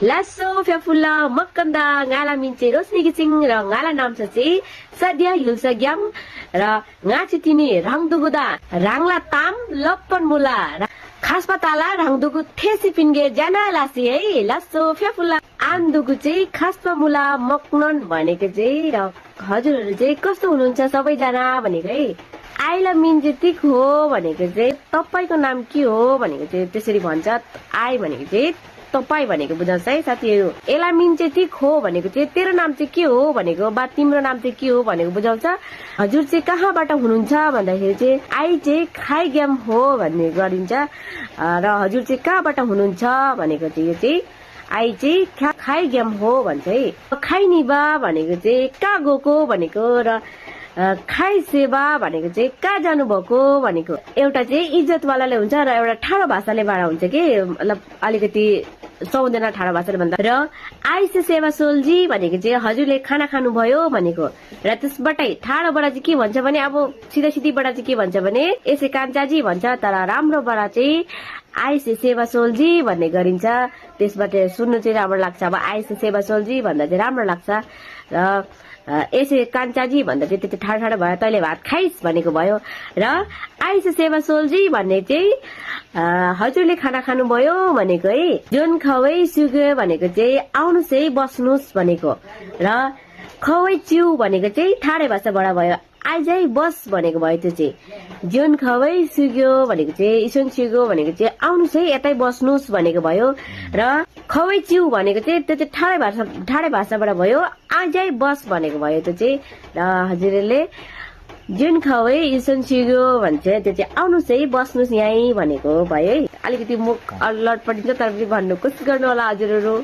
Lasso Fiafula Makanda Ngala Minche Rosni Gising र ngala नाम छ चाहिँ सद्या हिल्सा ग्याम र ngachi tini rangduguda rangla tam loppan mula खासपताला राङदुगु Tessy पिन्गे जाना लासी है लासो फ्याफुला आन्दुगु चाहिँ खासपा मुला मक्नन भनेको चाहिँ र हजुरहरु चाहिँ कस्तो हुनुहुन्छ सबैजना भनेको है आइला मिन्जेतिक हो भनेको चाहिँ तपाईको नाम के हो भनेको चाहिँ त्यसरी भन्छ आइ भनेको चाहिँ तपाई भनेको बुझाउँछ है साथीहरु एला मिन्जेतिक हो भनेको चाहिँ तेरो नाम चाहिँ के हो भनेको बा तिम्रो नाम चाहिँ के हो भनेको बुझाउँछ हजुर चाहिँ कहाँबाट हुनुहुन्छ भन्दाखेरि चाहिँ आइ चाहिँ खाइ ग्याम हो भन्ने गरिन्छ र हजुर चाहिँ कहाँबाट हुनुहुन्छ भनेको चाहिँ यो चाहिँ आइ चाहिँ खाइ ग्याम हो भन्छ है खाइनी बा भनेको चाहिँ कहाँ गएको भनेको र खाइ सेवा भनेको चाहिँ कहाँ जानु भएको भनेको एउटा चाहिँ इज्जतवालाले हुन्छ र एउटा ठाडो भाषाले बाडा हुन्छ कि मतलब अलिकति सौजना ठाडो भाषाले भन्दा र आइसे सेवा सोल्जी भनेको चाहिँ हजुरले खाना खानु भयो भनेको र त्यसबाटै ठाडोबाट चाहिँ के भन्छ भने अब सिधा सिधीबाट चाहिँ के भन्छ भने यसै कान्छाजी भन्छ तर राम्रोबाट चाहिँ आइसे सेवा सोल्जी भन्ने गरिन्छ त्यसबाट सुन्नु चाहिँ राम्रो लाग्छ अब आइसे सेवा सोल्जी भन्दा चाहिँ राम्रो लाग्छ र यसै कान्छाजी भन्दा चाहिँ त्यति ठाडो ठाडो भयो तैले भात खाइस् भनेको भयो र आइसे सेवा सोल्जी भन्ने चाहिँ हजुरले खाना खानुभयो भनेको है जुन खवै सुग्यो भनेको चाहिँ आउनुस् है बस्नुस् भनेको र खवै च्यु भनेको चाहिँ ठाडे भाषाबाट भयो आइजै बस भनेको भयो त्यो चाहिँ जुन खवै सुग्यो भनेको चाहिँ इसन सुग्यो भनेको चाहिँ आउनुस् है यतै बस्नुस् भनेको भयो र खवै च्यु भनेको चाहिँ त्यो चाहिँ ठाडे भाषाबाट भयो आइजै बस भनेको भयो त्यो चाहिँ र हजुरले जुन खवै इसन सुग्यो भन्छ त्यो चाहिँ आउनुस् है बस्नुस् यहीँ भनेको भयो है अलिकति मुख लटपटिन्छ तर पनि भन्नु कोसिस गर्नु होला हजुरहरु